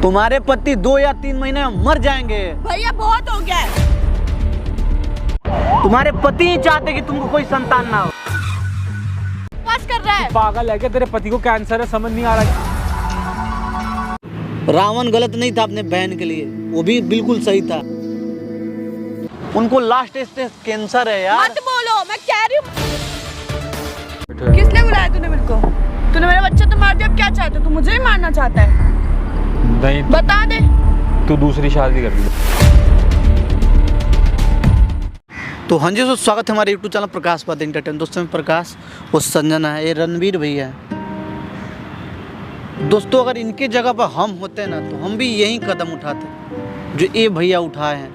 तुम्हारे पति 2 या 3 महीने में मर जाएंगे। भैया बहुत हो गया है। तुम्हारे पति ही चाहते कि तुमको कोई संतान ना हो। बस कर रहा है। पागल है क्या? तेरे पति को कैंसर है, समझ नहीं आ रहा। रावण गलत नहीं था अपने बहन के लिए, वो भी बिल्कुल सही था। उनको लास्ट स्टेज कैंसर है यार। मत बोलो, मैं कह रही हूँ। किसने बुलाया तूने मेरे को? तूने मेरा बच्चा तो मार दिया, अब क्या चाहता है? तू मुझे ही मारना चाहता है? नहीं, बता दे। तू दूसरी शादी कर ली। तो हाँ जी दोस्तों, स्वागत है हमारे यूट्यूब चैनल प्रकाश बात एंटरटेन। दोस्तों में प्रकाश और संजना है, ये रणवीर भैया है। दोस्तों अगर इनके जगह पर हम होते ना तो हम भी यही कदम उठाते जो ये भैया उठाए हैं।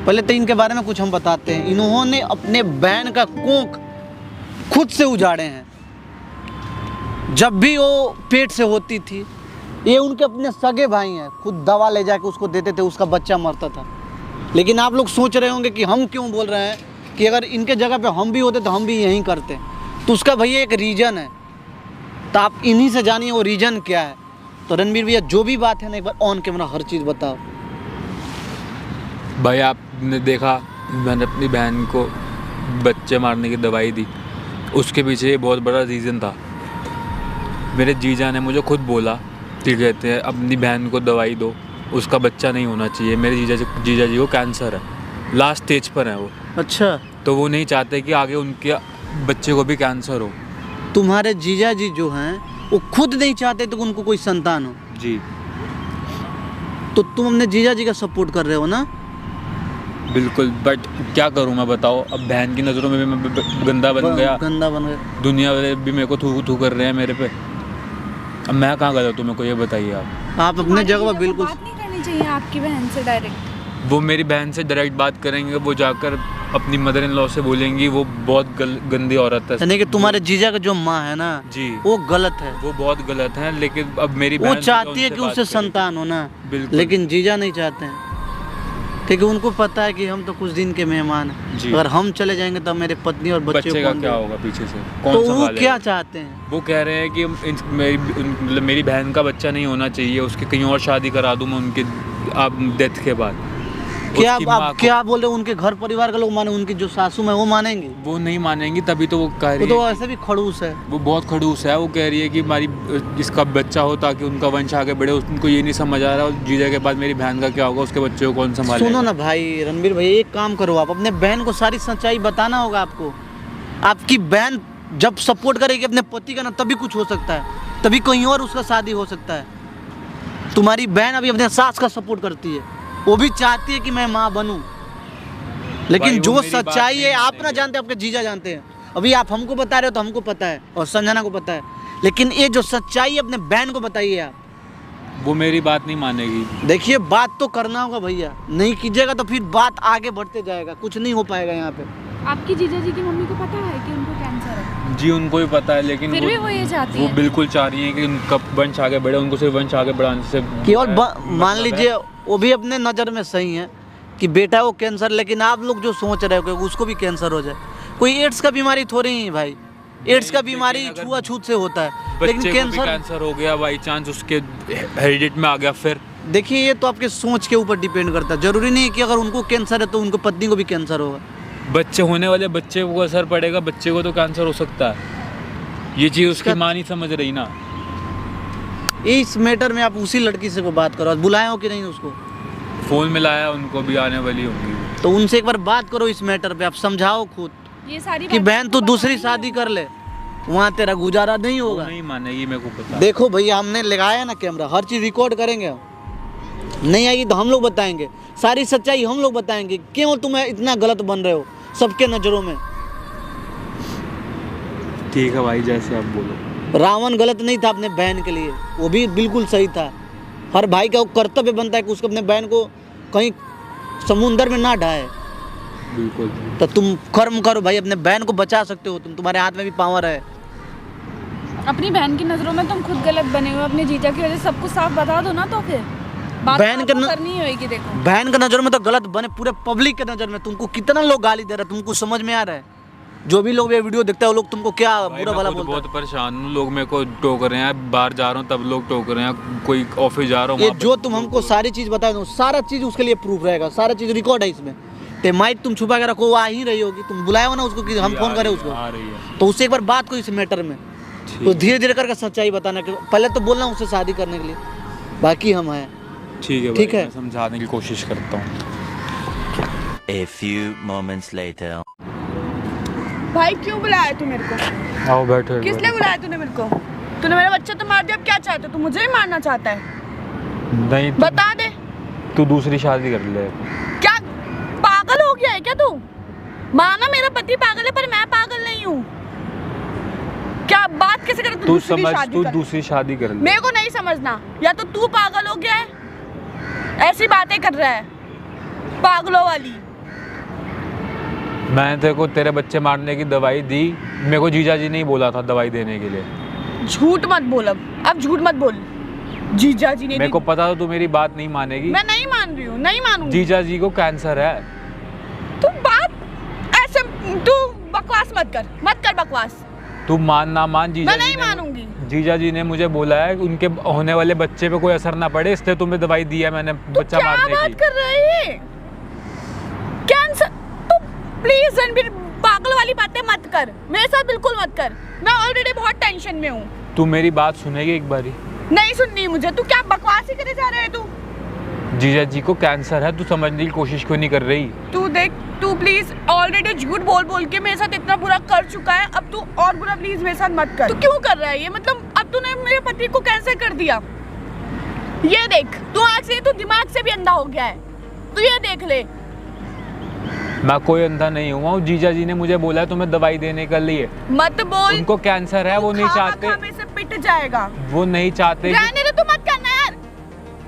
पहले तो इनके बारे में कुछ हम बताते हैं। इन्होंने अपने बहन का कोख खुद से उजाड़े हैं। जब भी वो पेट से होती थी, ये उनके अपने सगे भाई हैं, खुद दवा ले जाके उसको देते थे, उसका बच्चा मरता था। लेकिन आप लोग सोच रहे होंगे कि हम क्यों बोल रहे हैं कि अगर इनके जगह पे हम भी होते तो हम भी यही करते। तो उसका भैया एक रीज़न है, तो आप इन्हीं से जानिए वो रीज़न क्या है। तो रणवीर भैया जो भी बात है ना, एक बार ऑन कैमरा हर चीज़ बताओ। भाई आपने देखा, मैंने अपनी बहन को बच्चे मारने की दवाई दी, उसके पीछे ये बहुत बड़ा रीज़न था। मेरे जीजा ने मुझे खुद बोला कि कहते हैं अपनी बहन को दवाई दो, उसका बच्चा नहीं होना चाहिए। मेरे जीजा जी को कैंसर है, लास्ट स्टेज पर है वो। अच्छा, तो वो नहीं चाहते कि आगे उनके बच्चे को भी कैंसर हो। तुम्हारे जीजा जी जो हैं वो खुद नहीं चाहते तो उनको कोई संतान हो जी। तो तुम अपने जीजा जी का सपोर्ट कर रहे हो ना? बिल्कुल, बट क्या करूँ मैं, बताओ। अब बहन की नज़रों में भी मैं गंदा बन गया, गंदा बन गया। दुनिया वाले भी मेरे को थू कर रहे हैं मेरे पे। अब मैं कहाँ गलत हूँ, मेरे को ये बताइए आप अपने जगह पर बिल्कुल बात नहीं करनी चाहिए आपकी बहन से डायरेक्ट। वो मेरी बहन से डायरेक्ट बात करेंगे, वो जाकर अपनी मदर इन लॉ से बोलेंगी वो बहुत गंदी औरत है। यानी कि तुम्हारे जीजा का जो माँ है ना जी, वो गलत है, वो बहुत गलत है। लेकिन अब मेरी वो बहन चाहती है कि बात उससे करें। संतान हो ना, बिल्कुल। लेकिन जीजा नहीं चाहते हैं क्योंकि उनको पता है कि हम तो कुछ दिन के मेहमान हैं। जी। अगर हम चले जाएंगे तो मेरे पत्नी और बच्चे बच्चे का कौन क्या देगा? होगा पीछे से, तो कौन वो संभालेगा? क्या चाहते हैं? वो कह रहे हैं कि मेरी बहन का बच्चा नहीं होना चाहिए, उसकी कहीं और शादी करा दूँ मैं उनके डेथ के बाद। क्या उसकी माँ आप क्या बोल रहे हो? उनके घर परिवार के लोग माने, उनकी जो सासू है वो मानेंगे? वो नहीं मानेंगी, तभी तो वो कह वो रही तो है। ऐसे भी खड़ूस है। वो बहुत खड़ूस है। वो कह रही है कि हमारी इसका बच्चा हो ताकि उनका वंश आगे बढ़े। उनको ये नहीं समझ आ रहा, और जीजा के बाद मेरी बहन का क्या होगा, उसके बच्चे को कौन संभालेगा? सुनो ना भाई रणवीर भाई, एक काम करो, आप अपने बहन को सारी सच्चाई बताना होगा आपको। आपकी बहन जब सपोर्ट करेगी अपने पति का ना, तभी कुछ हो सकता है, तभी कहीं और उसका शादी हो सकता है। तुम्हारी बहन अभी अपने सास का सपोर्ट करती है, वो भी चाहती है कि मैं माँ बनूं, लेकिन जो सच्चाई है आप ना जानते, आपके जीजा जानते हैं। अभी आप हमको बता रहे हो तो हमको पता है और संजना को पता है, लेकिन ये जो सच्चाई है अपने बहन को बताइए आप। वो मेरी बात नहीं मानेगी। देखिए बात तो करना होगा भैया, नहीं कीजिएगा तो फिर बात आगे बढ़ते जाएगा, कुछ नहीं हो पाएगा यहाँ पे। आपकी जीजा जी की मम्मी को पता है कि उनको कैंसर है? जी उनको भी पता है, लेकिन फिर भी वो ये चाहती वो है। बिल्कुल चाह रही है कि उनका वंश आगे बढ़े। उनको सिर्फ वंश आगे बढ़ाने से केवल मान लीजिए वो भी अपने नज़र में सही है कि बेटा वो कैंसर, लेकिन आप लोग जो सोच रहे हो कि उसको भी कैंसर हो जाए। कोई एड्स का बीमारी थोड़ी ही भाई, एड्स का बीमारी छुआछूत से होता है, लेकिन कैंसर हो गया बाई चांस, उसके हेरिडिटी में आ गया। फिर देखिए ये तो आपके सोच के ऊपर डिपेंड करता है। जरूरी नहीं कि अगर उनको कैंसर है तो उनको पत्नी को भी कैंसर होगा। बच्चे होने वाले बच्चे को असर पड़ेगा, बच्चे को तो कैंसर हो सकता है। ये चीज़ उसकी माँ नहीं समझ रही ना। इस मैटर में आप उसी लड़की से को बात करो, बुलाए हो कि नहीं उसको? फ़ोन मिलाया, उनको भी आने वाली होंगी, तो उनसे एक बार बात करो इस मैटर पे, आप समझाओ खुद ये सारी कि बहन तू दूसरी शादी कर ले, वहाँ तेरा गुजारा नहीं होगा। नहीं मानेगी, मेरे को पता। देखो भैया हमने लगाया ना कैमरा, हर चीज़ रिकॉर्ड करेंगे हम। नहीं आएगी तो हम लोग बताएंगे, सारी सच्चाई हम लोग बताएंगे, क्यों तुम इतना गलत बन रहे हो सबके नज़रों में। ठीक है भाई, जैसे आप बोलो। रावण गलत नहीं था अपने बहन के लिए, वो भी बिल्कुल सही था। हर भाई का कर्तव्य बनता है कि उसको अपने बहन को कहीं समुंदर में ना ढाए। बिल्कुल। तो तुम कर्म करो भाई, अपने बहन को बचा सकते हो, तुम्हारे हाथ में भी पावर है। अपनी बहन की नजरों में तुम खुद गलत बने हो, अपने जीजा की वजह से सब कुछ साफ बता दो ना, तो फिर बात बहन तो करनी होगी। देखो बहन की नज़र में तो गलत बने, पूरे पब्लिक के नज़र में तुमको कितना लोग गाली दे रहे हैं, तुमको समझ में आ रहा है? जो भी लोग ये वीडियो देखते हैं वो लोग तुमको क्या भाई, बुरा मैं भला खुद बोलते बहुत हैं? परेशान हूँ। लोग मेरे को टोक रहे हैं, बाहर जा रहा हूँ तब लोग टोक रहे हैं, कोई ऑफिस जा रहा हूँ ये वहाँ पे जो तुम हमको सारी चीज बताए दो, सारा चीज उसके लिए प्रूफ रहेगा, सारा चीज रिकॉर्ड है इसमें। ते माइक तुम छुपा के रखो, वो आ ही रही होगी, तुम बुलाए हो ना उसको कि हम आ फोन करें रही- उसको, आ रही है। तो उससे एक बार बात करो इस मैटर में। ठीक तो धीरे धीरे करके सच्चाई बताना, कि पहले तो बोलना उससे शादी करने के लिए, बाकी हम हैं। ठीक है ठीक भाई, है। मैं समझाने की कोशिश करता हूँ। A few moments later. भाई क्यों बुलाया तू मेरे को? आओ बैठो। किस लिए बुलाया तूने मेरे को? तूने मेरा बच्चा तो मार दिया, अब क्या चाहता है? तू मुझे ही मारना चाहता है? नहीं बता दे। तू दूसरी शादी कर ले। क्या पागल हो गया है क्या तू? माना मेरा पति पागल है पर मैं पागल नहीं हूँ। क्या बात कैसे कर? तू समझ, तू दूसरी शादी कर ले। मेरे को नहीं समझना, या तो तू पागल हो गया है, ऐसी बातें कर रहा है पागलों वाली। मैंने तेरे को तेरे बच्चे मारने की दवाई दी, मेरे को जीजा जी ने ही बोला था दवाई देने के लिए। झूठ मत बोल, अब झूठ मत बोल। जीजा जी ने मेरे को पता था तू मेरी बात नहीं मानेगी। मैं नहीं मान रही हूँ, नहीं मानूंगी। जीजा जी को कैंसर है। तू बात ऐसे, तू बकवास मत कर बकवास। तू मान ना मान, जीजा मैं जी नहीं ने मानूंगी। जीजा जी ने मुझे बोला है उनके होने वाले बच्चे पे कोई असर ना पड़े, इसलिए तुम्हें दवाई दी है मैंने बच्चा मारने क्या बात की। कर रही है? कैंसर? तू प्लीज रणबीर पागल वाली बातें मत कर, मेरे साथ बिल्कुल मत कर। मैं ऑलरेडी बहुत टेंशन में हूँ। तू मेरी बात सुनेगी एक बारी? नहीं सुननी मुझे। तू क्या बकवास ही करे जा रहा है तू? जीजा जी को कैंसर है, तू समझने की कोशिश क्यों नहीं कर रही? तू देख, तू प्लीज ऑलरेडी झूठ बोल बोल के मेरे साथ इतना बुरा कर चुका है, अब तू और बुरा प्लीज मेरे साथ मत कर। तू क्यों कर रहा है ये? मतलब अब तूने मेरे पति को कैंसर कर दिया। ये देख, तू आँख से, तू दिमाग से भी अंधा हो गया है। तू ये देख ले। मैं कोई अंधा नहीं हुआ, जीजा जी ने मुझे बोला है तुम्हें दवाई देने के लिए। मत बोल। उनको कैंसर है, वो नहीं चाहते, मेरे से पिट जाएगा। वो नहीं चाहते रहने दे, तू मत करना यार,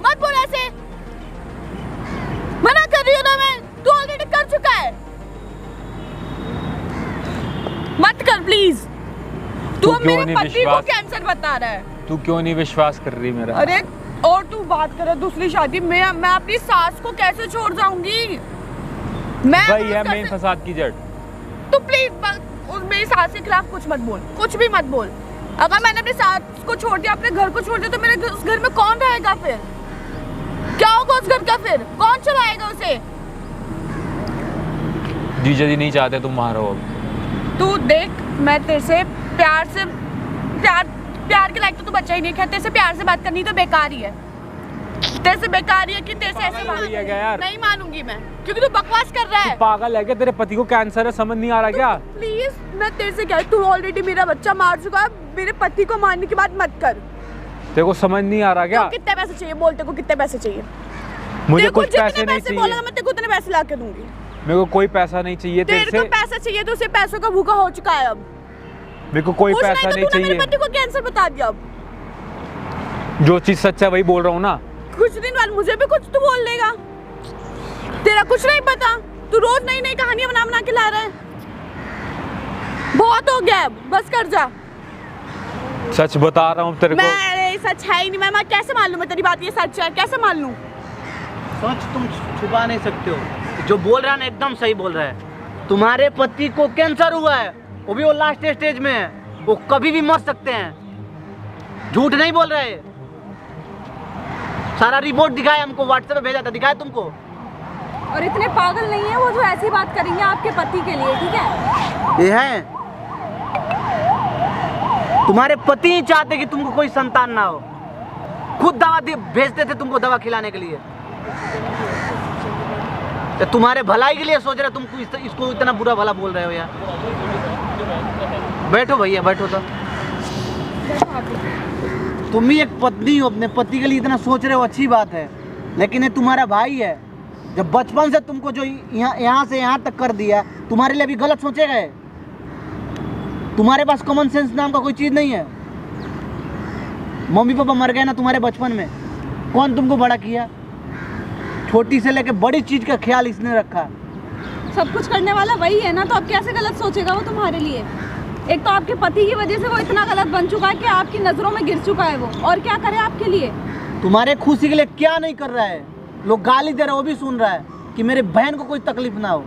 मत बोल ऐसे। मना कर रही हूँ ना मैं, तू ऑलरेडी कर चुका है। मत कर प्लीज। तू अब क्यों मेरे नहीं पति को विश्वास- कैंसर बता रहा है। तू क्यों नहीं विश्वास कर रही मेरा? अरे और तू बात कर रहा है दूसरी शादी में, मैं अपनी सास को कैसे छोड़ जाऊंगी? मैं वही है उसका मेन फसाद की जड़। तू प्लीज मेरी सास के खिलाफ कुछ मत बोल, कुछ भी मत बोल। अगर मैंने अपनी सास को छोड़ दिया, अपने घर को छोड़ दिया, तो मेरे उस घर में कौन रहेगा फिर? क्या होगा उस घर का फिर? कौन चलाएगा उसे? जीजा जी नहीं चाहते तुम मारो अब। तू देख, मैं तेरे से प्यार के लायक तो तू बच्चा ही नहीं है। तेरे से प्यार से बात करनी तो बेकार ही है। तेरे से बेकार ही है कि तेरे से ऐसे बात। हो गया क्या यार? नहीं मानूंगी मैं, क्योंकि तू बकवास कर रहा है। पागल है क्या? तेरे पति को कैंसर है, समझ नहीं आ रहा क्या? प्लीज, मैं तेरे से क्या, तू ऑलरेडी मेरा बच्चा मार चुका है, मेरे पति को मारने की बात मत कर। तेरे को समझ नहीं आ रहा क्या? तो कितने पैसे चाहिए? बोल, तेरे को कितने पैसे चाहिए? मुझे तेरे को कुछ पैसे जितने नहीं पैसे बोलेगा चाहिए, मैं तेरे को उतने पैसे ला के दूंगी। मेरे को कोई पैसा नहीं चाहिए तेरे तेरे को से। पैसा चाहिए तो उसे पैसों का भूखा हो चुका है अब। मेरे को कोई कुछ पैसा तो नहीं तूने मेरे चाहिए। पति को कैंसर बता दिया अब। जो चीज सच है वही बोल रहा हूँ ना। कुछ दिन बाद मुझे भी कुछ तो बोल देगा। तेरा कुछ नहीं पता, तू रोज नई नई कहानियां बना के ला रहा है। बहुत हो गया अब, बस कर जा। सच बता रहा हूँ तेरे को। मैं सच है ही नहीं। मैं कैसे मान लूं मैं तेरी बात ये सच है? कैसे मान लूं? सच तुम छुपा नहीं सकते हो। जो बोल रहा है ना एकदम सही बोल रहा है। तुम्हारे पति को कैंसर हुआ है, वो भी वो लास्ट स्टेज में है, वो कभी भी मर सकते हैं। झूठ नहीं बोल रहे। सारा रिपोर्ट दिखाया हमको, व्हाट्सएप पे भेजा था, दिखाया तुमको। और इतने पागल नहीं है वो जो ऐसी बात करेंगे आपके पति के लिए, ठीक है? ये है, तुम्हारे पति ही चाहते कि तुमको कोई संतान ना हो, खुद दवा भेजते थे तुमको दवा खिलाने के लिए। तो तुम्हारे भलाई के लिए सोच रहे, तुमको इसको इतना बुरा भला बोल रहे हो यार। बैठो भैया, बैठो। तो तुम भी एक पत्नी हो, अपने पति के लिए इतना सोच रहे हो, अच्छी बात है, लेकिन ये तुम्हारा भाई है। जब बचपन से तुमको जो यहाँ से यहाँ तक कर दिया, तुम्हारे लिए भी गलत सोचे गए। तुम्हारे पास कॉमन सेंस नाम का कोई चीज़ नहीं है। मम्मी पापा मर गए ना तुम्हारे बचपन में, कौन तुमको बड़ा किया? छोटी से लेके बड़ी चीज़ का ख्याल इसने रखा। सब कुछ करने वाला वही है ना, तो अब कैसे गलत सोचेगा वो तुम्हारे लिए? एक तो आपके पति की वजह से वो इतना गलत बन चुका है कि आपकी नज़रों में गिर चुका है वो, और क्या करे आपके लिए? तुम्हारे खुशी के लिए क्या नहीं कर रहा है। लोग गाली दे रहे, वो भी सुन रहा है कि मेरे बहन को कोई तकलीफ ना हो।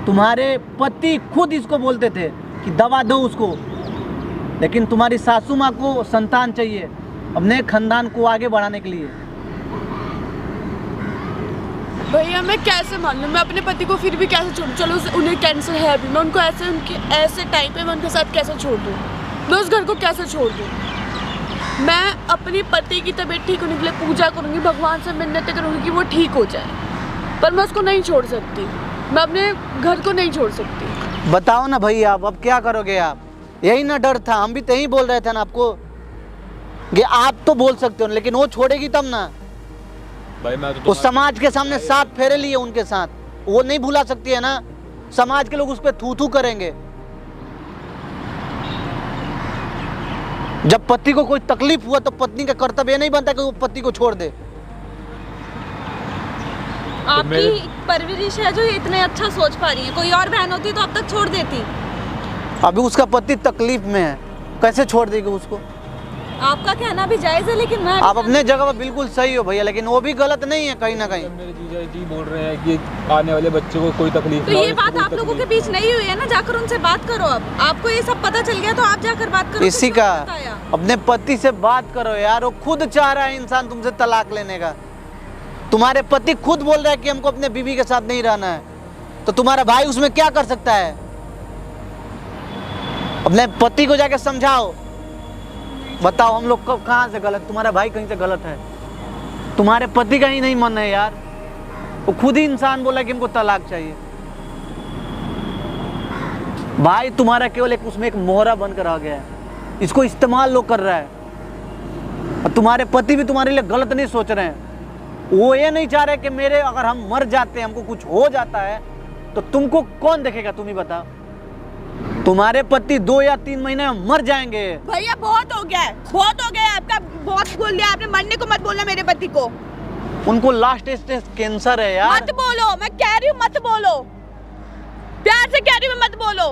तुम्हारे पति खुद इसको बोलते थे कि दवा दो उसको, लेकिन तुम्हारी सासू माँ को संतान चाहिए अपने खानदान को आगे बढ़ाने के लिए। भैया मैं कैसे मान लूँ, मैं अपने पति को फिर भी कैसे छोड़ूँ? चलो उन्हें कैंसर है अभी, मैं उनको ऐसे उनके ऐसे टाइम पे मैं उनके साथ कैसे छोड़ दूँ? मैं उस घर को कैसे छोड़ दूँ? मैं अपनी पति की तबीयत ठीक होने के लिए पूजा करूँगी, भगवान से मिन्नतें करूँगी कि वो ठीक हो जाए, पर मैं उसको नहीं छोड़ सकती, मैं अपने घर को नहीं छोड़ सकती। बताओ ना भैया, अब क्या करोगे आप? यही ना डर था, हम भी तो यही बोल रहे थे ना आपको कि आप तो बोल सकते हो, लेकिन वो छोड़ेगी तब ना। भाई मैं तो उस समाज के सामने 7 फेरे लिए उनके साथ, वो नहीं भुला सकती है ना। समाज के लोग उस पर थू थू करेंगे। जब पति को कोई तकलीफ हुआ तो पत्नी का कर्तव्य नहीं बनता कि वो पति को छोड़ दे। आपकी परवरिश है जो ये इतने अच्छा सोच पा रही है, कोई और बहन होती तो अब तक छोड़ देती। अभी उसका पति तकलीफ में है, कैसे छोड़ देगी उसको? आपका कहना भी जायज है, लेकिन मैं आप अपने जगह पर बिल्कुल सही हो भैया, लेकिन वो भी गलत नहीं है कहीं ना कहीं। मेरे जीजा जी बोल रहे हैं कि आने वाले बच्चे को कोई तकलीफ तो ये बात आप लोगों के बीच नहीं हुई है ना, जाकर उनसे बात करो। अब आपको ये सब पता चल गया तो आप जाकर बात करो। इसी का अपने पति से बात करो यार, वो खुद चाह रहा है इंसान तुमसे तलाक लेने का। तुम्हारे पति खुद बोल रहा है कि हमको अपने बीवी के साथ नहीं रहना है, तो तुम्हारा भाई उसमें क्या कर सकता है? अपने पति को जाके समझाओ, बताओ हम लोग कब कहाँ से गलत, तुम्हारा भाई कहीं से गलत है? तुम्हारे पति का ही नहीं मन है यार, वो खुद ही इंसान बोला कि हमको तलाक चाहिए। भाई तुम्हारा केवल एक उसमें एक मोहरा बनकर रह गया है, इसको इस्तेमाल लोग कर रहा है। और तुम्हारे पति भी तुम्हारे लिए गलत नहीं सोच रहे हैं, वो ये नहीं चाह रहे कि मेरे अगर हम मर जाते हैं, हमको कुछ हो जाता है तो तुमको कौन देखेगा? तुम ही बताओ। तुम्हारे पति 2 या 3 महीने में मर जाएंगे। भैया बहुत हो गया है, बहुत हो गया है आपका, बहुत बोल दिया आपने। मरने को मत बोलना मेरे पति को। उनको लास्ट स्टेज कैंसर है यार। मत बोलो, मैं कह रही हूँ मत बोलो, प्यार से कह रही हूँ, मत बोलो।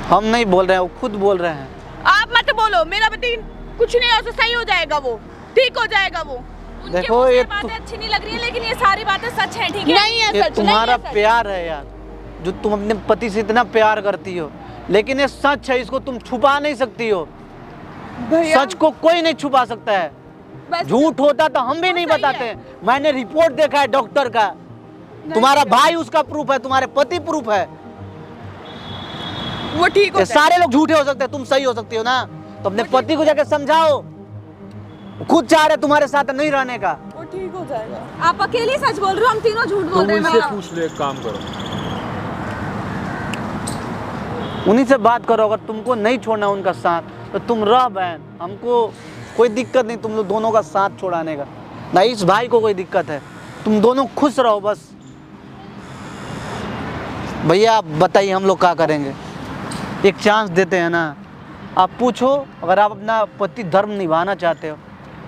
हम नहीं बोल रहे हैं, वो खुद बोल रहे हैं। आप मत बोलो, मेरा पति कुछ नहीं, हो सही हो जाएगा, वो ठीक हो जाएगा। वो देखो ये बातें अच्छी नहीं लग रही है, लेकिन ये सारी बातें सच हैं, ठीक है? नहीं है ये सच, तुम्हारा नहीं है सच। प्यार है यार, जो तुम अपने पति से इतना प्यार करती हो, लेकिन ये सच है, इसको तुम छुपा नहीं सकती हो। भैया सच को कोई नहीं छुपा सकता है। बस झूठ होता तो हम भी नहीं सही बताते। है। मैंने रिपोर्ट देखा है डॉक्टर का, तुम्हारा भाई उसका प्रूफ है, तुम्हारे पति प्रूफ है। वो ठीक हो ये जाएगा। सारे लोग झूठे हो सकते हैं, तुम सही हो सकती हो ना। तो अपने पति को जाके समझाओ, खुद चाह रहे तुम्हारे साथ नहीं रहने का। वो ठीक हो जाएगा। आप अकेले सच बोल रहे हो, हम तीनों झूठ बोल तुम रहे हैं। उनसे भैया। पूछ लो, एक काम करो, उन्हीं से बात करो। अगर तुमको नहीं छोड़ना उनका साथ तो तुम रह बहन, हमको कोई दिक्कत नहीं तुम लोग दोनों का साथ छोड़ाने का, ना इस भाई को कोई दिक्कत है। तुम दोनों खुश रहो बस। भैया आप बताइए हम लोग क्या करेंगे? एक चांस देते हैं ना, आप पूछो। अगर आप अपना पति धर्म निभाना चाहते हो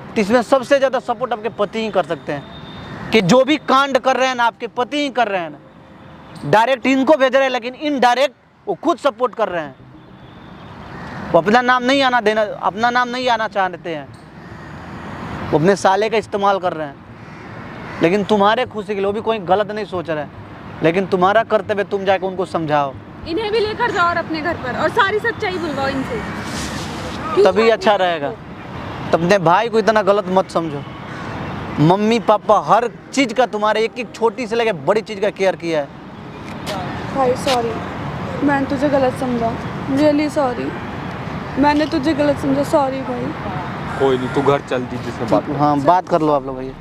तो इसमें सबसे ज़्यादा सपोर्ट आपके पति ही कर सकते हैं। कि जो भी कांड कर रहे हैं ना, आपके पति ही कर रहे हैं ना। डायरेक्ट इनको भेज रहे हैं, लेकिन इनडायरेक्ट वो खुद सपोर्ट कर रहे हैं। वो अपना नाम नहीं आना देना, अपना नाम नहीं आना चाहते हैं, वो अपने साले का इस्तेमाल कर रहे हैं। लेकिन तुम्हारे खुशी के लिए वो भी कोई गलत नहीं सोच रहे हैं, लेकिन तुम्हारा कर्तव्य तुम जाके उनको समझाओ, इन्हें भी लेकर जाओ और अपने घर पर, और सारी सच्चाई बुलवाओ इनसे। तभी अच्छा रहेगा। तब अपने भाई को इतना गलत मत समझो। मम्मी पापा हर चीज़ का, तुम्हारे एक एक छोटी से लेकर बड़ी चीज़ का केयर किया है। भाई सॉरी, मैंने तुझे गलत समझा, रियली सॉरी, मैंने तुझे गलत समझा, सॉरी भाई। कोई नहीं, तू घर चल, दीजिए से बात कर। हाँ बात कर लो आप लोग भैया।